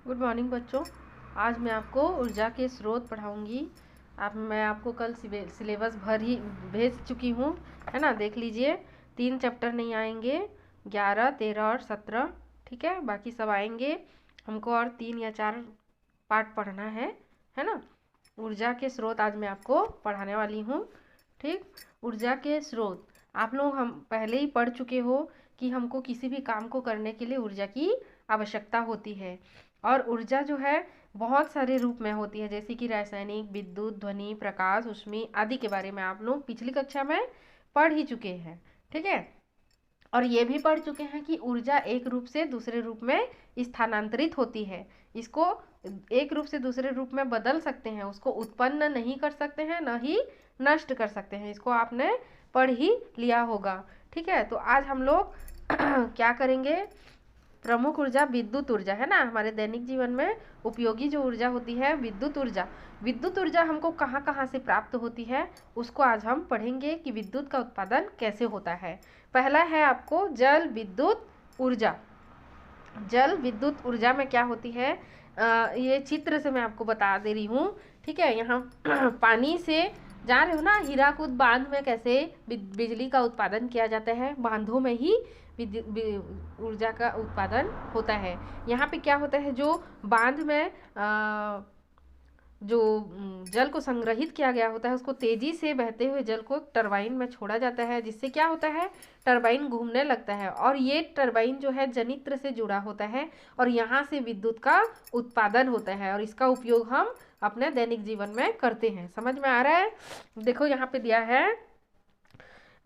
Good morning बच्चों। आज मैं आपको ऊर्जा के स्रोत पढ़ाऊंगी। मैं आपको कल सिलेबस भर ही भेज चुकी हूँ, है ना। देख लीजिए, 3 चैप्टर नहीं आएंगे, 11, 13 और 17, ठीक है। बाकी सब आएंगे। हमको और 3 या 4 पार्ट पढ़ना है ना। ऊर्जा के स्रोत आज मैं आपको पढ़ाने वाली हूँ, ठीक। ऊर्जा के स्रोत आप लोग हम पहले ही पढ़ चुके हो कि हमको किसी भी काम को करने के लिए ऊर्जा की आवश्यकता होती है। और ऊर्जा जो है बहुत सारे रूप में होती है, जैसे कि रासायनिक, विद्युत, ध्वनि, प्रकाश, ऊष्मी आदि के बारे में आप लोग पिछली कक्षा में पढ़ ही चुके हैं, ठीक है। और ये भी पढ़ चुके हैं कि ऊर्जा एक रूप से दूसरे रूप में स्थानांतरित होती है। इसको एक रूप से दूसरे रूप में बदल सकते हैं, उसको उत्पन्न नहीं कर सकते हैं, न ही नष्ट कर सकते हैं। इसको आपने पढ़ ही लिया होगा, ठीक है। तो आज हम लोग क्या करेंगे, प्रमुख ऊर्जा विद्युत ऊर्जा, है ना। हमारे दैनिक जीवन में उपयोगी जो ऊर्जा होती है विद्युत ऊर्जा। विद्युत ऊर्जा हमको कहाँ कहाँ से प्राप्त होती है उसको आज हम पढ़ेंगे कि विद्युत का उत्पादन कैसे होता है। पहला है आपको जल विद्युत ऊर्जा। जल विद्युत ऊर्जा में क्या होती है, ये चित्र से मैं आपको बता दे रही हूँ, ठीक है। यहाँ पानी से जान रहे हो ना, हीराकुद बांध में कैसे बिजली का उत्पादन किया जाता है, बांधों में ही ऊर्जा का उत्पादन होता है। यहाँ पे क्या होता है, जो बांध में जो जल को संग्रहित किया गया होता है उसको तेजी से बहते हुए जल को टरबाइन में छोड़ा जाता है, जिससे क्या होता है, टरबाइन घूमने लगता है। और ये टरबाइन जो है जनित्र से जुड़ा होता है और यहाँ से विद्युत का उत्पादन होता है और इसका उपयोग हम अपने दैनिक जीवन में करते हैं। समझ में आ रहा है। देखो यहाँ पे दिया है,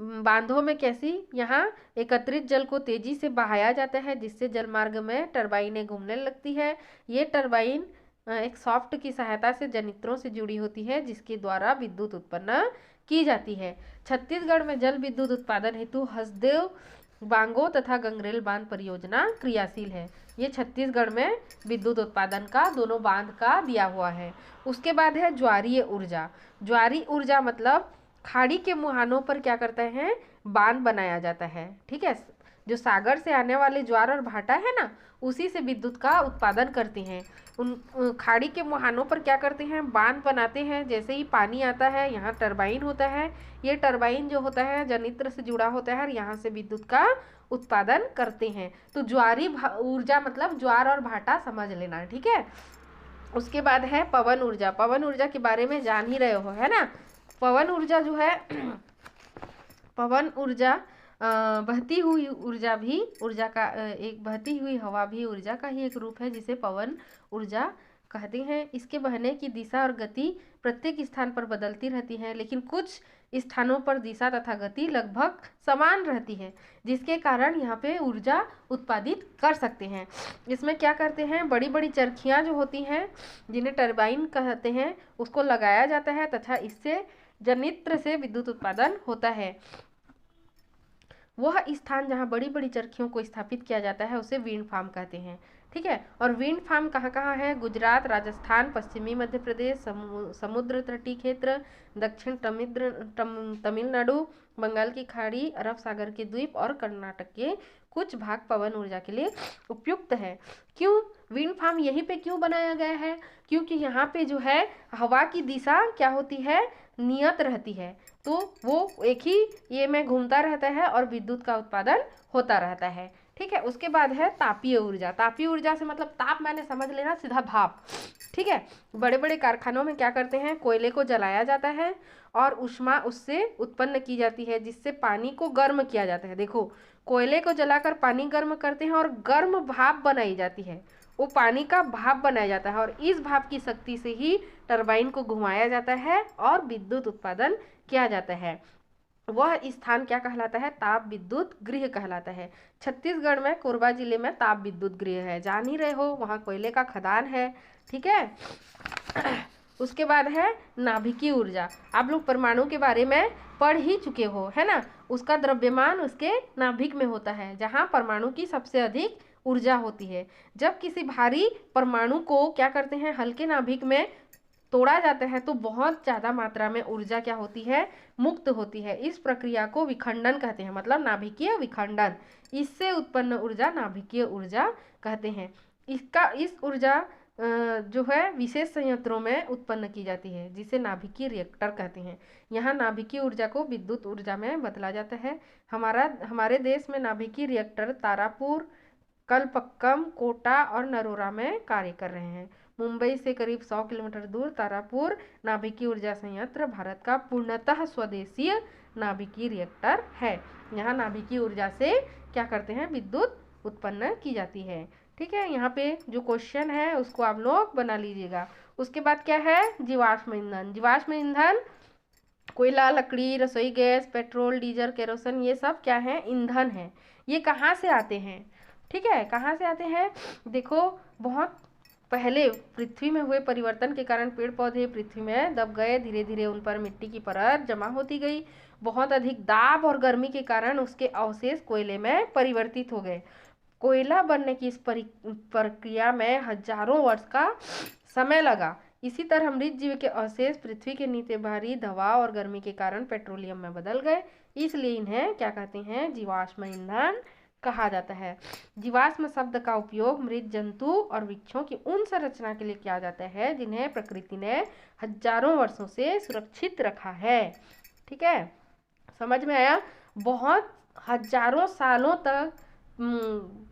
बांधों में कैसी यहाँ एकत्रित जल को तेजी से बहाया जाता है, जिससे जलमार्ग में टरबाइनें घूमने लगती है। ये टरबाइन एक सॉफ्ट की सहायता से जनित्रों से जुड़ी होती है, जिसके द्वारा विद्युत उत्पन्न की जाती है। छत्तीसगढ़ में जल विद्युत उत्पादन हेतु हसदेव बांगो तथा गंगरेल बांध परियोजना क्रियाशील है। ये छत्तीसगढ़ में विद्युत उत्पादन का दोनों बांध का दिया हुआ है। उसके बाद है ज्वारीय ऊर्जा। ज्वारीय ऊर्जा मतलब खाड़ी के मुहानों पर क्या करते हैं, बांध बनाया जाता है, ठीक है। जो सागर से आने वाले ज्वार और भाटा है ना, उसी से विद्युत का उत्पादन करते हैं। उन खाड़ी के मुहानों पर क्या करते हैं, बांध बनाते हैं। जैसे ही पानी आता है, यहाँ टरबाइन होता है। ये टरबाइन जो होता है जनित्र से जुड़ा होता है और यहाँ से विद्युत का उत्पादन करते हैं। तो ज्वारी ऊर्जा मतलब ज्वार और भाटा समझ लेना, ठीक है। उसके बाद है पवन ऊर्जा। पवन ऊर्जा के बारे में जान ही रहे हो, है ना। पवन ऊर्जा जो है पवन ऊर्जा बहती हुई ऊर्जा भी ऊर्जा का एक बहती हुई हवा भी ऊर्जा का ही एक रूप है, जिसे पवन ऊर्जा कहते हैं। इसके बहने की दिशा और गति प्रत्येक स्थान पर बदलती रहती है, लेकिन कुछ स्थानों पर दिशा तथा गति लगभग समान रहती है, जिसके कारण यहाँ पे ऊर्जा उत्पादित कर सकते हैं। इसमें क्या करते हैं, बड़ी बड़ी चरखियाँ जो होती हैं, जिन्हें टरबाइन कहते हैं, उसको लगाया जाता है तथा इससे जनित्र से विद्युत उत्पादन होता है। वह स्थान जहाँ बड़ी बड़ी चरखियों को स्थापित किया जाता है उसे विंड फार्म कहते हैं, ठीक है। और विंड फार्म कहाँ कहाँ है, गुजरात, राजस्थान, पश्चिमी मध्य प्रदेश, समुद्र तटीय क्षेत्र, दक्षिण तमिलनाडु, बंगाल की खाड़ी, अरब सागर के द्वीप और कर्नाटक के कुछ भाग पवन ऊर्जा के लिए उपयुक्त है। क्यों विंड फार्म यहीं पे क्यों बनाया गया है, क्योंकि यहाँ पे जो है हवा की दिशा क्या होती है, नियत रहती है। तो वो एक ही ये में घूमता रहता है और विद्युत का उत्पादन होता रहता है, ठीक है। उसके बाद है तापीय ऊर्जा। तापीय ऊर्जा से मतलब ताप मैंने समझ लेना सीधा भाप, ठीक है। बड़े बड़े कारखानों में क्या करते हैं, कोयले को जलाया जाता है और ऊष्मा उससे उत्पन्न की जाती है, जिससे पानी को गर्म किया जाता है। देखो, कोयले को जलाकर पानी गर्म करते हैं और गर्म भाप बनाई जाती है, वो पानी का भाप बनाया जाता है और इस भाप की शक्ति से ही टरबाइन को घुमाया जाता है और विद्युत उत्पादन किया जाता है। वह स्थान क्या कहलाता है, ताप विद्युत गृह कहलाता है। छत्तीसगढ़ में कोरबा जिले में ताप विद्युत गृह है, जान ही रहे हो, वहाँ कोयले का खदान है, ठीक है। उसके बाद है नाभिकीय ऊर्जा। आप लोग परमाणु के बारे में पढ़ ही चुके हो, है ना। उसका द्रव्यमान उसके नाभिक में होता है, जहाँ परमाणु की सबसे अधिक ऊर्जा होती है। जब किसी भारी परमाणु को क्या करते हैं, हल्के नाभिक में तोड़ा जाता है तो बहुत ज़्यादा मात्रा में ऊर्जा क्या होती है, मुक्त होती है। इस प्रक्रिया को विखंडन कहते हैं, मतलब नाभिकीय विखंडन। इससे उत्पन्न ऊर्जा नाभिकीय ऊर्जा कहते हैं। इस ऊर्जा जो है विशेष संयंत्रों में उत्पन्न की जाती है, जिसे नाभिकीय रिएक्टर कहते हैं। यहाँ नाभिकीय ऊर्जा को विद्युत ऊर्जा में बदला जाता है। हमारे देश में नाभिकीय रिएक्टर तारापुर, कलपक्कम, कोटा और नरोरा में कार्य कर रहे हैं। मुंबई से करीब 100 किलोमीटर दूर तारापुर नाभिकीय ऊर्जा संयंत्र भारत का पूर्णतः स्वदेशीय नाभिकीय रिएक्टर है। यहाँ नाभिकीय ऊर्जा से क्या करते हैं, विद्युत उत्पन्न की जाती है। ठीक है, यहाँ पे जो क्वेश्चन है उसको आप लोग बना लीजिएगा। उसके बाद क्या है, जीवाश्म ईंधन। जीवाश्म ईंधन कोयला, लकड़ी, रसोई गैस, पेट्रोल, डीजल, केरोसिन, ये सब क्या है, ईंधन है। ये कहाँ से आते हैं, ठीक है, कहाँ से आते हैं। देखो, बहुत पहले पृथ्वी में हुए परिवर्तन के कारण पेड़ पौधे पृथ्वी में दब गए, धीरे धीरे उन पर मिट्टी की परत जमा होती गई। बहुत अधिक दाब और गर्मी के कारण उसके अवशेष कोयले में परिवर्तित हो गए। कोयला बनने की इस प्रक्रिया में हजारों वर्ष का समय लगा। इसी तरह मृत जीव के अवशेष पृथ्वी के नीचे भारी दबाव और गर्मी के कारण पेट्रोलियम में बदल गए। इसलिए इन्हें क्या कहते हैं, जीवाश्म ईंधन कहा जाता है। जीवाश्म शब्द का उपयोग मृत जंतु और वृक्षों की उन संरचना के लिए किया जाता है जिन्हें प्रकृति ने हजारों वर्षों से सुरक्षित रखा है। ठीक है, समझ में आया। बहुत हजारों सालों तक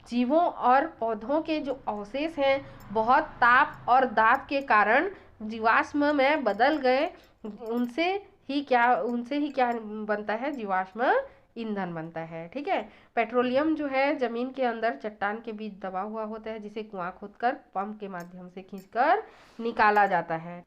जीवों और पौधों के जो अवशेष हैं, बहुत ताप और दाब के कारण जीवाश्म में बदल गए। उनसे ही क्या बनता है, जीवाश्म ईंधन बनता है। ठीक है, पेट्रोलियम जो है जमीन के अंदर चट्टान के बीच दबा हुआ होता है, जिसे कुआं खोदकर पंप के माध्यम से खींचकर निकाला जाता है।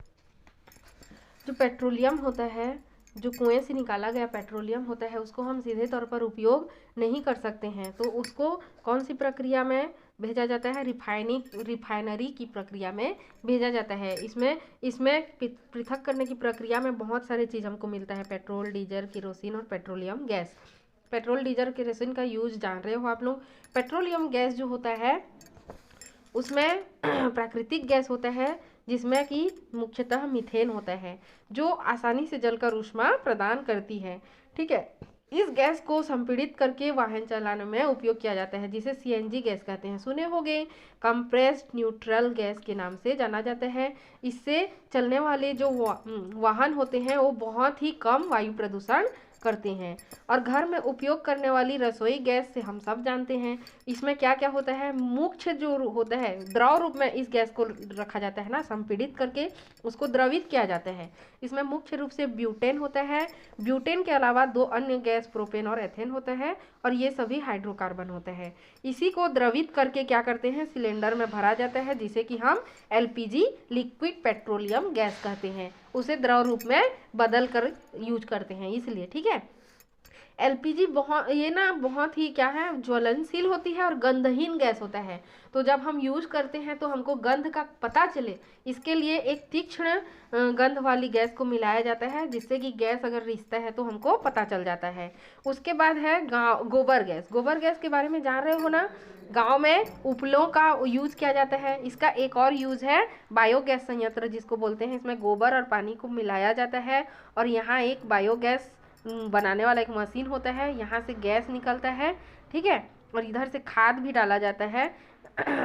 जो पेट्रोलियम होता है, जो कुएं से निकाला गया पेट्रोलियम होता है, उसको हम सीधे तौर पर उपयोग नहीं कर सकते हैं। तो उसको कौन सी प्रक्रिया में भेजा जाता है, रिफाइनरी की प्रक्रिया में भेजा जाता है। इसमें पृथक करने की प्रक्रिया में बहुत सारी चीज़ हमको मिलता है, पेट्रोल, डीजल, केरोसिन और petroleum gas. Petrol, diesel, kerosene का यूज जान रहे हो आप लोग। पेट्रोलियम गैस जो होता है उसमें प्राकृतिक गैस होता है, जिसमें कि मुख्यतः मीथेन होता है, जो आसानी से जलकर ऊष्मा प्रदान करती है। ठीक है, इस गैस को संपीड़ित करके वाहन चलाने में उपयोग किया जाता है, जिसे सीएनजी गैस कहते हैं। सुने होंगे, कंप्रेस्ड न्यूट्रल गैस के नाम से जाना जाता है। इससे चलने वाले जो वाहन होते हैं वो बहुत ही कम वायु प्रदूषण करते हैं। और घर में उपयोग करने वाली रसोई गैस से हम सब जानते हैं, इसमें क्या क्या होता है, मुख्य जो होता है द्रव रूप में इस गैस को रखा जाता है ना, संपीड़ित करके उसको द्रवित किया जाता है। इसमें मुख्य रूप से ब्यूटेन होता है। ब्यूटेन के अलावा 2 अन्य गैस प्रोपेन और एथेन होता है, और ये सभी हाइड्रोकार्बन होता है। इसी को द्रवित करके क्या करते हैं, सिलेंडर में भरा जाता है, जिसे कि हम एलपीजी, लिक्विड पेट्रोलियम गैस कहते हैं। उसे द्रव रूप में बदल कर यूज करते हैं, इसलिए। ठीक है, एलपीजी बहुत ही क्या है, ज्वलनशील होती है और गंधहीन गैस होता है। तो जब हम यूज करते हैं तो हमको गंध का पता चले, इसके लिए एक तीक्ष्ण गंध वाली गैस को मिलाया जाता है, जिससे कि गैस अगर रिश्ता है तो हमको पता चल जाता है। उसके बाद है गोबर गैस। गोबर गैस के बारे में जान रहे हो ना, गांव में उपलों का यूज किया जाता है। इसका एक और यूज है बायोगैस संयंत्र, जिसको बोलते हैं। इसमें गोबर और पानी को मिलाया जाता है, और यहाँ एक बायोगैस बनाने वाला एक मशीन होता है, यहाँ से गैस निकलता है। ठीक है, और इधर से खाद भी डाला जाता है।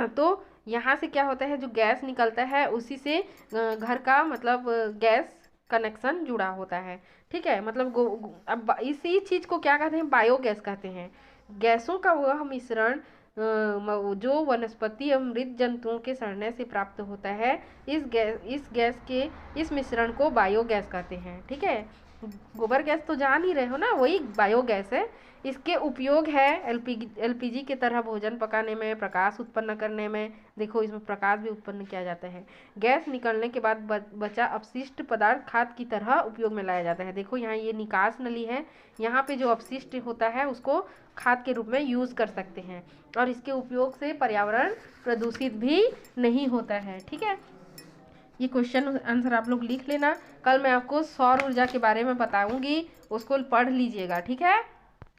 तो यहाँ से क्या होता है, जो गैस निकलता है उसी से घर का मतलब गैस कनेक्शन जुड़ा होता है। ठीक है, मतलब अब इसी चीज़ को क्या कहते हैं, बायोगैस कहते हैं। गैसों का वह मिश्रण जो वनस्पति एवं मृत जंतुओं के सड़ने से प्राप्त होता है, इस मिश्रण को बायोगैस कहते हैं। ठीक है, गोबर गैस तो जान ही रहे हो ना, वही बायोगैस है। इसके उपयोग है एलपीजी के तरह भोजन पकाने में, प्रकाश उत्पन्न करने में। देखो, इसमें प्रकाश भी उत्पन्न किया जाता है। गैस निकलने के बाद बचा अपशिष्ट पदार्थ खाद की तरह उपयोग में लाया जाता है। देखो, यहाँ ये निकास नली है, यहाँ पे जो अपशिष्ट होता है उसको खाद के रूप में यूज कर सकते हैं, और इसके उपयोग से पर्यावरण प्रदूषित भी नहीं होता है। ठीक है, ये क्वेश्चन आंसर आप लोग लिख लेना। कल मैं आपको सौर ऊर्जा के बारे में बताऊंगी, उसको पढ़ लीजिएगा। ठीक है।